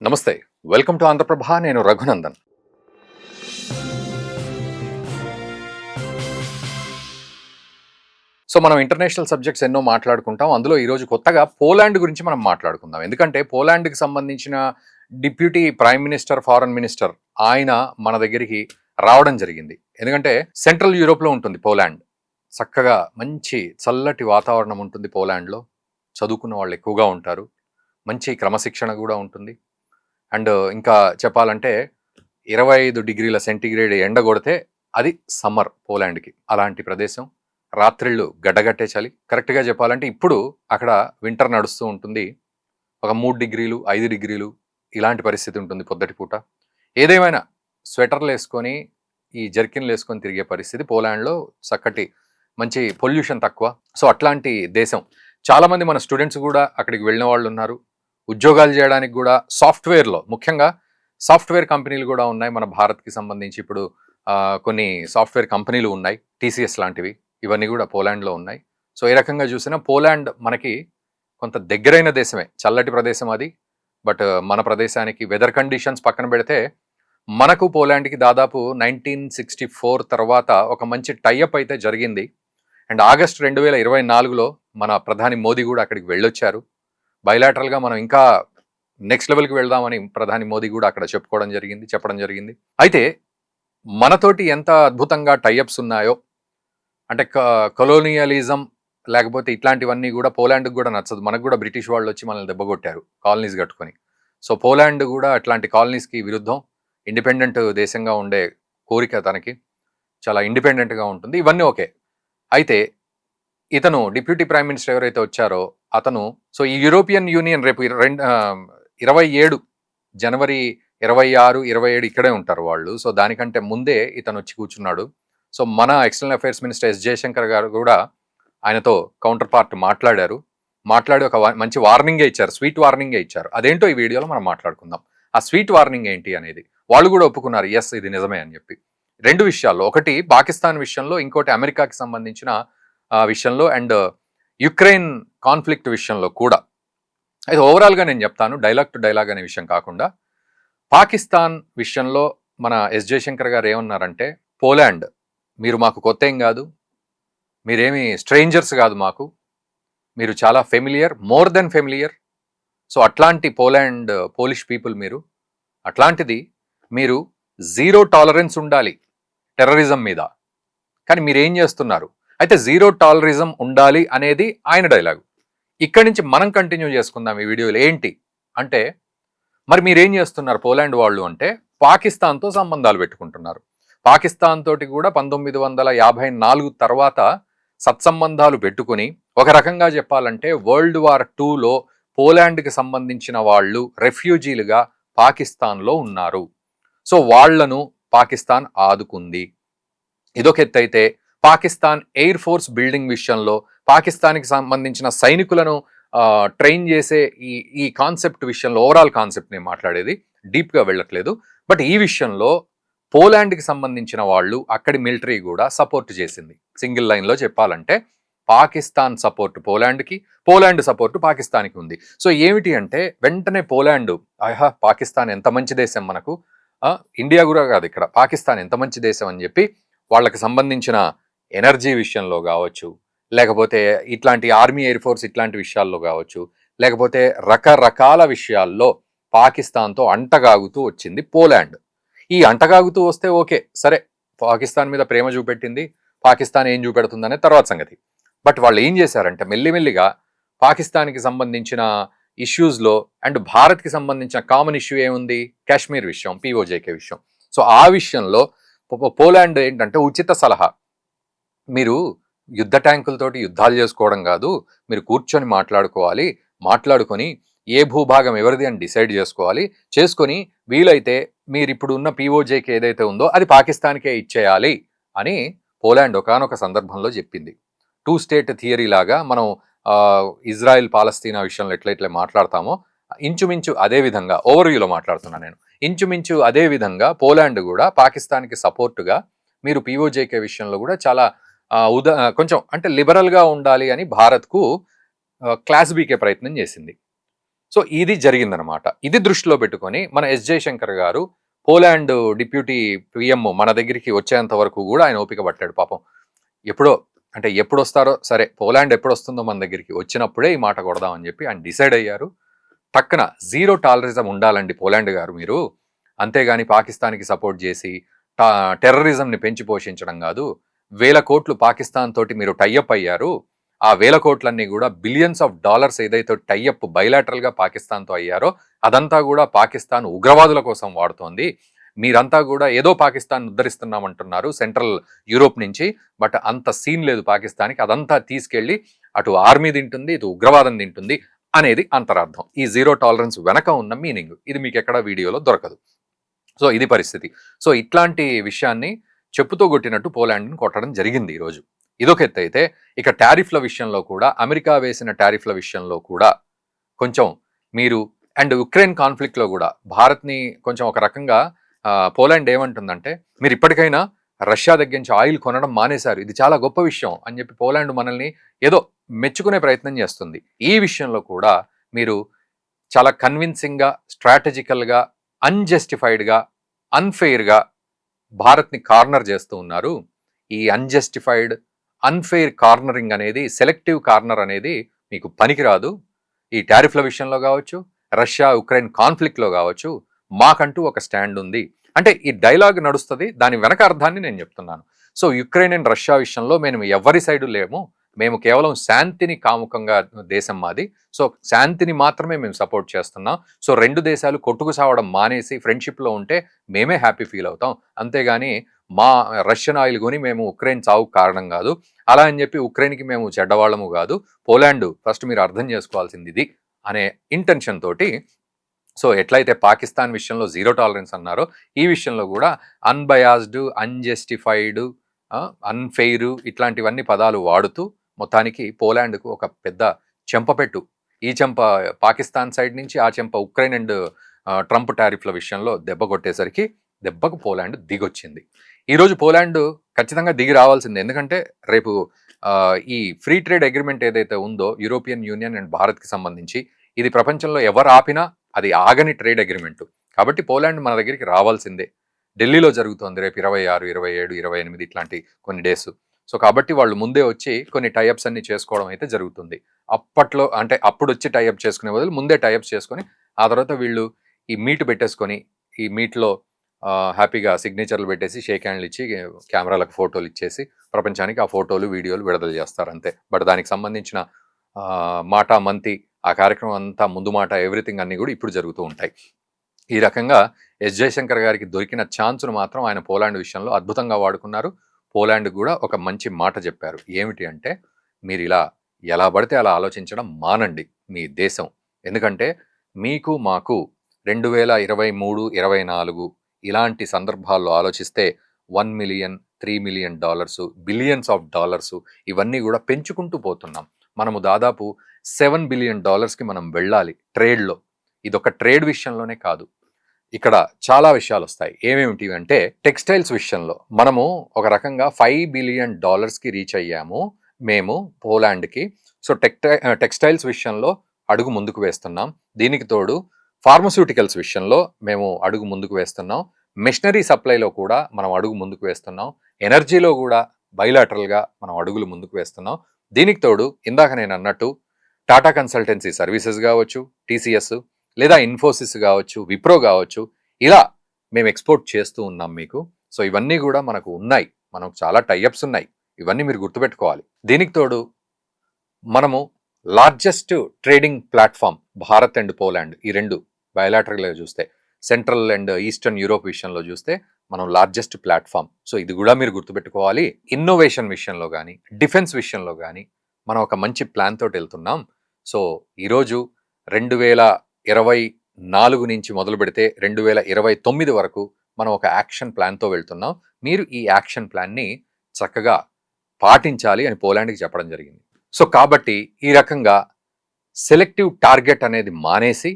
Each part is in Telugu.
నమస్తే. Welcome to Andhra Prabha. నేను రఘునందన్. సో మనం ఇంటర్నేషనల్ సబ్జెక్ట్స్ ఎన్నో మాట్లాడుకుంటాం. అందులో ఈరోజు కొత్తగా పోలాండ్ గురించి మనం మాట్లాడుకుందాం. ఎందుకంటే పోలాండ్కి సంబంధించిన deputy prime minister, foreign minister ఆయన మన దగ్గరికి రావడం జరిగింది. ఎందుకంటే సెంట్రల్ యూరోప్లో ఉంటుంది పోలాండ్. చక్కగా మంచి చల్లటి వాతావరణం ఉంటుంది పోలాండ్లో. చదువుకున్న వాళ్ళు ఎక్కువగా ఉంటారు. మంచి క్రమశిక్షణ కూడా ఉంటుంది. అండ్ ఇంకా చెప్పాలంటే 25 డిగ్రీల సెంటీగ్రేడ్ ఎండ కొడితే అది సమ్మర్ పోలాండ్కి. అలాంటి ప్రదేశం. రాత్రిళ్ళు గడ్డగట్టే చలి. కరెక్ట్గా చెప్పాలంటే ఇప్పుడు అక్కడ వింటర్ నడుస్తూ ఉంటుంది. ఒక 3 డిగ్రీలు 5 డిగ్రీలు ఇలాంటి పరిస్థితి ఉంటుంది పొద్దటి పూట. ఏదేమైనా స్వెటర్లు వేసుకొని ఈ జర్కిన్లు వేసుకొని తిరిగే పరిస్థితి పోలాండ్లో. చక్కటి మంచి పొల్యూషన్ తక్కువ. సో అట్లాంటి దేశం. చాలామంది మన స్టూడెంట్స్ కూడా అక్కడికి వెళ్ళిన వాళ్ళు ఉన్నారు. ఉద్యోగాలు చేయడానికి కూడా సాఫ్ట్వేర్లో, ముఖ్యంగా సాఫ్ట్వేర్ కంపెనీలు కూడా ఉన్నాయి మన భారత్కి సంబంధించి. ఇప్పుడు కొన్ని సాఫ్ట్వేర్ కంపెనీలు ఉన్నాయి, టీసీఎస్ లాంటివి. ఇవన్నీ కూడా పోలాండ్లో ఉన్నాయి. సో ఏ రకంగా చూసినా పోలాండ్ మనకి కొంత దగ్గరైన దేశమే. చల్లటి ప్రదేశం అది. బట్ మన ప్రదేశానికి వెదర్ కండిషన్స్ పక్కన పెడితే మనకు పోలాండ్కి దాదాపు 1964 తర్వాత ఒక మంచి టైఅప్ అయితే జరిగింది. అండ్ ఆగస్ట్ 2024లో మన ప్రధాని మోదీ కూడా అక్కడికి వెళ్ళొచ్చారు. బయలాటరల్గా మనం ఇంకా నెక్స్ట్ లెవెల్కి వెళ్దామని ప్రధాని మోదీ కూడా అక్కడ చెప్పడం జరిగింది. అయితే మనతోటి ఎంత అద్భుతంగా టైఅప్స్ ఉన్నాయో, అంటే కొలోనియలిజం లేకపోతే ఇట్లాంటివన్నీ కూడా పోలాండ్కి కూడా నచ్చదు. మనకు కూడా బ్రిటిష్ వాళ్ళు వచ్చి మనల్ని దెబ్బకొట్టారు కాలనీస్ కట్టుకొని. సో పోలాండ్ కూడా అట్లాంటి కాలనీస్కి విరుద్ధం. ఇండిపెండెంట్ దేశంగా ఉండే కోరిక తనకి. చాలా ఇండిపెండెంట్గా ఉంటుంది. ఇవన్నీ ఓకే. అయితే ఇతను డిప్యూటీ ప్రైమ్ మినిస్టర్ ఎవరైతే వచ్చారో అతను, సో ఈ యూరోపియన్ యూనియన్ రేపు 27 జనవరి 26, 27 ఇక్కడే ఉంటారు వాళ్ళు. సో దానికంటే ముందే ఇతను వచ్చి కూర్చున్నాడు. సో మన external affairs minister S Jaishankar గారు కూడా ఆయనతో కౌంటర్ పార్ట్ మాట్లాడి ఒక మంచి వార్నింగే ఇచ్చారు, స్వీట్ వార్నింగే ఇచ్చారు. అదేంటో ఈ వీడియోలో మనం మాట్లాడుకుందాం. ఆ స్వీట్ వార్నింగ్ ఏంటి అనేది. వాళ్ళు కూడా ఒప్పుకున్నారు, ఎస్ ఇది నిజమే అని చెప్పి. 2 విషయాల్లో, ఒకటి పాకిస్తాన్ విషయంలో, ఇంకోటి అమెరికాకి సంబంధించిన విషయంలో, అండ్ యుక్రెయిన్ కాన్ఫ్లిక్ట్ విషయంలో కూడా. అయితే ఓవరాల్గా నేను చెప్తాను, డైలాగ్ టు డైలాగ్ అనే విషయం కాకుండా. పాకిస్తాన్ విషయంలో మన ఎస్ జయశంకర్ గారు ఏమన్నారంటే, పోలాండ్ మీరు మాకు కొత్త ఏం కాదు, మీరేమి స్ట్రేంజర్స్ కాదు మాకు, మీరు చాలా familiar, more than familiar. So అట్లాంటి పోలిష్ పీపుల్ మీరు. అట్లాంటిది మీరు జీరో టాలరెన్స్ ఉండాలి టెర్రరిజం మీద. కానీ మీరేం చేస్తున్నారు? అయితే జీరో టాలరిజం ఉండాలి అనేది ఆయన డైలాగు. ఇక్కడి నుంచి మనం కంటిన్యూ చేసుకుందాం ఈ వీడియోలో. ఏంటి అంటే, మరి మీరేం చేస్తున్నారు పోలాండ్ వాళ్ళు అంటే, పాకిస్తాన్తో సంబంధాలు పెట్టుకుంటున్నారు. పాకిస్తాన్ తోటి కూడా 1954 తర్వాత సత్సంబంధాలు పెట్టుకుని, ఒక రకంగా చెప్పాలంటే వరల్డ్ వార్ 2లో పోలాండ్కి సంబంధించిన వాళ్ళు రెఫ్యూజీలుగా పాకిస్తాన్లో ఉన్నారు. సో వాళ్లను పాకిస్తాన్ ఆదుకుంది. ఇదొక ఎత్తైతే, పాకిస్తాన్ ఎయిర్ ఫోర్స్ బిల్డింగ్ విషయంలో పాకిస్తాన్కి సంబంధించిన సైనికులను ట్రైన్ చేసే ఈ కాన్సెప్ట్ విషయంలో, ఓవరాల్ కాన్సెప్ట్ నేను మాట్లాడేది, డీప్గా వెళ్ళట్లేదు. బట్ ఈ విషయంలో పోలాండ్కి సంబంధించిన వాళ్ళు, అక్కడి మిలిటరీ కూడా సపోర్ట్ చేసింది. సింగిల్ లైన్లో చెప్పాలంటే పాకిస్తాన్ సపోర్ట్ పోలాండ్కి, పోలాండ్ సపోర్ట్ పాకిస్తాన్కి ఉంది. సో ఏమిటి అంటే, వెంటనే పోలాండ్, పాకిస్తాన్ ఎంత మంచి దేశం మనకు, ఇండియా కూడా కాదు ఇక్కడ, పాకిస్తాన్ ఎంత మంచి దేశం అని చెప్పి వాళ్ళకి సంబంధించిన ఎనర్జీ విషయంలో కావచ్చు, లేకపోతే ఇట్లాంటి ఆర్మీ ఎయిర్ ఫోర్స్ ఇట్లాంటి విషయాల్లో కావచ్చు, లేకపోతే రకరకాల విషయాల్లో పాకిస్తాన్తో అంటగాగుతూ వచ్చింది పోలాండ్. ఈ అంటగాగుతూ వస్తే ఓకే, సరే, పాకిస్తాన్ మీద ప్రేమ చూపెట్టింది, పాకిస్తాన్ ఏం చూపెడుతుందనే తర్వాత సంగతి. బట్ వాళ్ళు ఏం చేశారంటే, మెల్లిమెల్లిగా పాకిస్తాన్కి సంబంధించిన ఇష్యూస్లో, అండ్ భారత్కి సంబంధించిన కామన్ ఇష్యూ ఏముంది, కాశ్మీర్ విషయం, పిఓజేకే విషయం. సో ఆ విషయంలో పోలాండ్ ఏంటంటే ఉచిత సలహా, మీరు యుద్ధ ట్యాంకులతోటి యుద్ధాలు చేసుకోవడం కాదు, మీరు కూర్చొని మాట్లాడుకొని ఏ భూభాగం ఎవరిది అని డిసైడ్ చేసుకొని వీలైతే మీరు ఇప్పుడు ఉన్న పిఓజేకి ఏదైతే ఉందో అది పాకిస్తాన్కే ఇచ్చేయాలి అని పోలాండ్ ఒకానొక సందర్భంలో చెప్పింది. 2 స్టేట్ థియరీ లాగా మనం ఇజ్రాయెల్ పాలస్తీనా విషయంలో ఎట్లయితే మాట్లాడతామో ఇంచుమించు అదే విధంగా, ఓవర్వ్యూలో మాట్లాడుతున్నాను నేను, ఇంచుమించు అదే విధంగా పోలాండ్ కూడా పాకిస్తాన్కి సపోర్టుగా మీరు పిఓజేకే విషయంలో కూడా చాలా కొంచెం అంటే లిబరల్గా ఉండాలి అని భారత్కు క్లాస్ బీకే ప్రయత్నం చేసింది. సో ఇది జరిగిందనమాట. ఇది దృష్టిలో పెట్టుకొని మన ఎస్ జయశంకర్ గారు పోలాండ్ డిప్యూటీ పిఎం మన దగ్గరికి వచ్చేంత వరకు కూడా ఆయన ఓపిక పట్టాడు పాపం. ఎప్పుడో అంటే ఎప్పుడొస్తారో సరే, పోలాండ్ ఎప్పుడొస్తుందో మన దగ్గరికి, వచ్చినప్పుడే ఈ మాట కొడదామని చెప్పి ఆయన డిసైడ్ అయ్యారు. టక్కున జీరో టాలరిజం ఉండాలండి పోలాండ్ గారు మీరు, అంతేగాని పాకిస్తాన్కి సపోర్ట్ చేసి టెర్రరిజంని పెంచి పోషించడం కాదు. 1000 కోట్లు పాకిస్తాన్ తోటి మీరు టైఅప్ అయ్యారు. ఆ 1000 కోట్లన్నీ కూడా బిలియన్స్ ఆఫ్ డాలర్స్ ఏదైతే టైఅప్ బైలాటరల్ గా పాకిస్తాన్తో అయ్యారో అదంతా కూడా పాకిస్తాన్ ఉగ్రవాదుల కోసం వాడుతోంది. మీరంతా కూడా ఏదో పాకిస్తాన్ ఉద్ధరిస్తున్నామంటున్నారు సెంట్రల్ యూరోప్ నుంచి, బట్ అంత సీన్ లేదు పాకిస్తాన్కి. అదంతా తీసుకెళ్లి అటు ఆర్మీ తింటుంది, ఇటు ఉగ్రవాదం తింటుంది అనేది అంతరార్థం. ఈ జీరో టాలరెన్స్ వెనక ఉన్న మీనింగ్ ఇది మీకు ఎక్కడ వీడియోలో దొరకదు. సో ఇది పరిస్థితి. సో ఇట్లాంటి విషయాన్ని చెప్పుతో కొట్టినట్టు పోలాండ్ని కొట్టడం జరిగింది ఈరోజు. ఇదొక ఎత్తు అయితే, ఇక టారిఫ్ల విషయంలో కూడా, అమెరికా వేసిన టారిఫ్ల విషయంలో కూడా కొంచెం మీరు, అండ్ ఉక్రెయిన్ కాన్ఫ్లిక్ట్లో కూడా భారత్ని కొంచెం ఒక రకంగా పోలాండ్ ఏమంటుందంటే, మీరు ఇప్పటికైనా రష్యా దగ్గర నుంచి ఆయిల్ కొనడం మానేశారు, ఇది చాలా గొప్ప విషయం అని చెప్పి పోలాండ్ మనల్ని ఏదో మెచ్చుకునే ప్రయత్నం చేస్తుంది. ఈ విషయంలో కూడా మీరు చాలా కన్విన్సింగ్గా, స్ట్రాటజికల్గా, అన్జస్టిఫైడ్గా, అన్ఫెయిర్గా భారత్ని కార్నర్ చేస్తూ ఉన్నారు. ఈ అన్జస్టిఫైడ్, అన్ఫెయిర్ కార్నరింగ్ అనేది, సెలెక్టివ్ కార్నర్ అనేది మీకు పనికిరాదు. ఈ టారిఫ్ల విషయంలో కావచ్చు, రష్యా ఉక్రెయిన్ కాన్ఫ్లిక్ట్లో కావచ్చు, మాకంటూ ఒక స్టాండ్ ఉంది అంటే ఈ డైలాగ్ నడుస్తుంది. దాని వెనక అర్థాన్ని నేను చెప్తున్నాను. సో యుక్రెయిన్ అండ్ రష్యా విషయంలో మేము ఎవరి సైడు లేము, మేము కేవలం శాంతిని కాముకంగా దేశం మాది. సో శాంతిని మాత్రమే మేము సపోర్ట్ చేస్తున్నాం. సో రెండు దేశాలు కొట్టుకు సావడం మానేసి ఫ్రెండ్షిప్లో ఉంటే మేమే హ్యాపీ ఫీల్ అవుతాం, అంతేగాని మా రష్యన్ ఆయిల్ కొని మేము ఉక్రెయిన్ చావుకు కారణం కాదు, అలా అని చెప్పి ఉక్రెయిన్కి మేము చెడ్డవాళ్ళము కాదు. పోలాండ్ ఫస్ట్ మీరు అర్థం చేసుకోవాల్సింది ఇది అనే ఇంటెన్షన్ తోటి, సో ఎట్లయితే పాకిస్తాన్ విషయంలో జీరో టాలరెన్స్ అన్నారో, ఈ విషయంలో కూడా అన్బయాస్డ్, అన్జస్టిఫైడ్, అన్ఫెయిర్ ఇట్లాంటివన్నీ పదాలు వాడుతూ మొత్తానికి పోలాండ్కు ఒక పెద్ద చెంపపెట్టు, ఈ చెంప పాకిస్తాన్ సైడ్ నుంచి, ఆ చెంప ఉక్రెయిన్ అండ్ ట్రంప్ టారిఫ్ల విషయంలో దెబ్బ కొట్టేసరికి దెబ్బకు పోలాండ్ దిగొచ్చింది. ఈరోజు పోలాండ్ ఖచ్చితంగా దిగి రావాల్సిందే, ఎందుకంటే రేపు ఈ ఫ్రీ ట్రేడ్ అగ్రిమెంట్ ఏదైతే ఉందో యూరోపియన్ యూనియన్ అండ్ భారత్కి సంబంధించి, ఇది ప్రపంచంలో ఎవరు ఆపినా అది ఆగని ట్రేడ్ అగ్రిమెంటు. కాబట్టి పోలాండ్ మన దగ్గరికి రావాల్సిందే. ఢిల్లీలో జరుగుతోంది రేపు 26, 27, 28 ఇట్లాంటి కొన్ని డేస్. సో కాబట్టి వాళ్ళు ముందే వచ్చి కొన్ని టైఅప్స్ అన్ని చేసుకోవడం అయితే జరుగుతుంది. అప్పట్లో అంటే అప్పుడు వచ్చి టైఅప్ చేసుకునే బదులు ముందే టైఅప్స్ చేసుకొని ఆ తర్వాత వీళ్ళు ఈ మీట్ పెట్టేసుకొని, ఈ మీట్లో హ్యాపీగా సిగ్నేచర్లు పెట్టేసి, షేక్ హ్యాండ్లు ఇచ్చి, కెమెరాలకు ఫోటోలు ఇచ్చేసి ప్రపంచానికి ఆ ఫోటోలు, వీడియోలు విడుదల చేస్తారు అంతే. బట్ దానికి సంబంధించిన మాట మంతి, ఆ కార్యక్రమం అంతా, ముందు మాట, ఎవ్రీథింగ్ అన్నీ కూడా ఇప్పుడు జరుగుతూ ఉంటాయి. ఈ రకంగా ఎస్ జయశంకర్ గారికి దొరికిన ఛాన్స్ను మాత్రం ఆయన పోలాండ్ విషయంలో అద్భుతంగా వాడుకున్నారు. పోలాండ్ కూడా ఒక మంచి మాట చెప్పారు. ఏమిటి అంటే, మీరు ఇలా ఎలా పడితే అలా ఆలోచించడం మానండి మీ దేశం, ఎందుకంటే మీకు మాకు 2023, 24 ఇలాంటి సందర్భాల్లో ఆలోచిస్తే 1 million, 3 million dollars, billions of dollars ఇవన్నీ కూడా పెంచుకుంటూ పోతున్నాం. మనము దాదాపు 7 బిలియన్ డాలర్స్కి మనం వెళ్ళాలి ట్రేడ్లో. ఇదొక ట్రేడ్ విషయంలోనే కాదు, ఇక్కడ చాలా విషయాలు వస్తాయి. ఏమేమిటి అంటే, టెక్స్టైల్స్ విషయంలో మనము ఒక రకంగా 5 బిలియన్ డాలర్స్కి రీచ్ అయ్యాము మేము పోలాండ్కి. సో టెక్స్టైల్స్ విషయంలో అడుగు ముందుకు వేస్తున్నాం. దీనికి తోడు ఫార్మస్యూటికల్స్ విషయంలో మేము అడుగు ముందుకు వేస్తున్నాం. మెషినరీ సప్లైలో కూడా మనం అడుగు ముందుకు వేస్తున్నాం. ఎనర్జీలో కూడా బైలాటరల్గా మనం అడుగులు ముందుకు వేస్తున్నాం. దీనికి తోడు ఇందాక నేను అన్నట్టు టాటా కన్సల్టెన్సీ సర్వీసెస్ కావచ్చు, టీసీఎస్ లేదా ఇన్ఫోసిస్ కావచ్చు, విప్రో కావచ్చు, ఇలా మేము ఎక్స్పోర్ట్ చేస్తూ ఉన్నాం మీకు. సో ఇవన్నీ కూడా మనకు ఉన్నాయి, మనకు చాలా టైఅప్స్ ఉన్నాయి, ఇవన్నీ మీరు గుర్తుపెట్టుకోవాలి. దీనికి తోడు మనము largest trading platform Bharat and Poland, ఈ రెండు బయలాటరల్గా చూస్తే, సెంట్రల్ అండ్ ఈస్టర్న్ యూరోప్ విషయంలో చూస్తే మనం లార్జెస్ట్ ప్లాట్ఫామ్. సో ఇది కూడా మీరు గుర్తుపెట్టుకోవాలి. ఇన్నోవేషన్ విషయంలో కానీ, డిఫెన్స్ విషయంలో కానీ మనం ఒక మంచి ప్లాన్ తోటి వెళ్తున్నాం. సో ఈరోజు 2024 నుంచి మొదలు పెడితే 2029 వరకు మనం ఒక యాక్షన్ ప్లాన్తో వెళ్తున్నాం. మీరు ఈ యాక్షన్ ప్లాన్ని చక్కగా పాటించాలి అని పోలాండ్కి చెప్పడం జరిగింది. సో కాబట్టి ఈ రకంగా సెలెక్టివ్ టార్గెట్ అనేది మానేసి,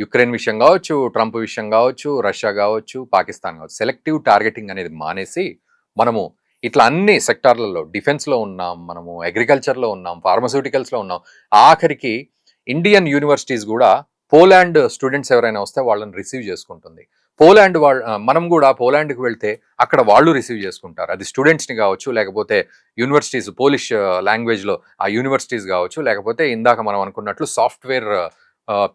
యుక్రెయిన్ విషయం కావచ్చు, ట్రంప్ విషయం కావచ్చు, రష్యా కావచ్చు, పాకిస్తాన్ కావచ్చు, సెలెక్టివ్ టార్గెటింగ్ అనేది మానేసి మనము ఇట్లా అన్ని సెక్టార్లలో, డిఫెన్స్లో ఉన్నాం, మనము అగ్రికల్చర్లో ఉన్నాం, ఫార్మస్యూటికల్స్లో ఉన్నాం, ఆఖరికి ఇండియన్ యూనివర్సిటీస్ కూడా పోలాండ్ స్టూడెంట్స్ ఎవరైనా వస్తే వాళ్ళని రిసీవ్ చేసుకుంటుంది. పోలాండ్ మనం కూడా పోలాండ్కి వెళ్తే అక్కడ వాళ్ళు రిసీవ్ చేసుకుంటారు. అది స్టూడెంట్స్ని కావచ్చు, లేకపోతే యూనివర్సిటీస్ పోలిష్ లాంగ్వేజ్లో ఆ యూనివర్సిటీస్ కావచ్చు, లేకపోతే ఇందాక మనం అనుకున్నట్లు సాఫ్ట్వేర్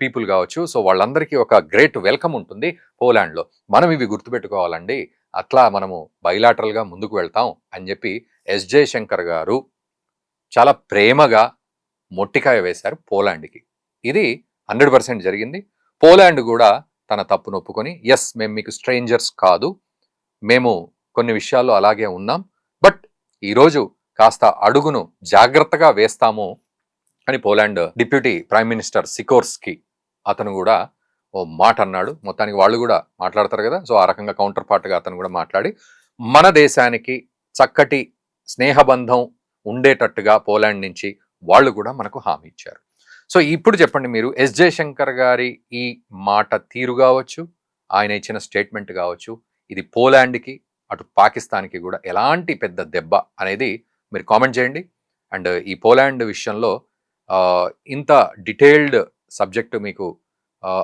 పీపుల్ కావచ్చు. సో వాళ్ళందరికీ ఒక గ్రేట్ వెల్కమ్ ఉంటుంది పోలాండ్లో. మనం ఇవి గుర్తుపెట్టుకోవాలండి. అట్లా మనము బైలాటరల్గా ముందుకు వెళ్తాం అని చెప్పి ఎస్ జయశంకర్ గారు చాలా ప్రేమగా మొట్టికాయ వేశారు పోలాండ్కి. ఇది 100% జరిగింది. పోలాండ్ కూడా తన తప్పును ఒప్పుకొని, ఎస్ మేము మీకు స్ట్రేంజర్స్ కాదు, మేము కొన్ని విషయాల్లో అలాగే ఉన్నాం, బట్ ఈరోజు కాస్త అడుగును జాగ్రత్తగా వేస్తాము అని పోలాండ్ డిప్యూటీ ప్రైమ్ మినిస్టర్ సికోర్స్కి అతను కూడా ఓ మాట అన్నాడు. మొత్తానికి వాళ్ళు కూడా మాట్లాడతారు కదా, సో ఆ రకంగా కౌంటర్ పార్ట్గా అతను కూడా మాట్లాడి మన దేశానికి చక్కటి స్నేహబంధం ఉండేటట్టుగా పోలాండ్ నుంచి వాళ్ళు కూడా మనకు హామీ ఇచ్చారు. సో ఇప్పుడు చెప్పండి మీరు, ఎస్ జయశంకర్ గారి ఈ మాట తీరు కావచ్చు, ఆయన ఇచ్చిన స్టేట్మెంట్ కావచ్చు, ఇది పోలాండ్కి అటు పాకిస్తాన్కి కూడా ఎలాంటి పెద్ద దెబ్బ అనేది మీరు కామెంట్ చేయండి. అండ్ ఈ పోలాండ్ విషయంలో ఇంత డీటెయిల్డ్ సబ్జెక్టు మీకు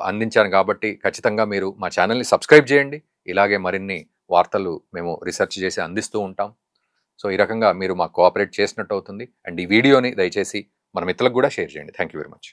అందించాను కాబట్టి ఖచ్చితంగా మీరు మా ఛానల్ని సబ్స్క్రైబ్ చేయండి. ఇలాగే మరిన్ని వార్తలు మేము రీసెర్చ్ చేసి అందిస్తూ ఉంటాం. సో ఈ రకంగా మీరు మాకు కోఆపరేట్ చేసినట్టు అవుతుంది. అండ్ ఈ వీడియోని దయచేసి మన మిత్రులకు కూడా షేర్ చేయండి. Thank you very much.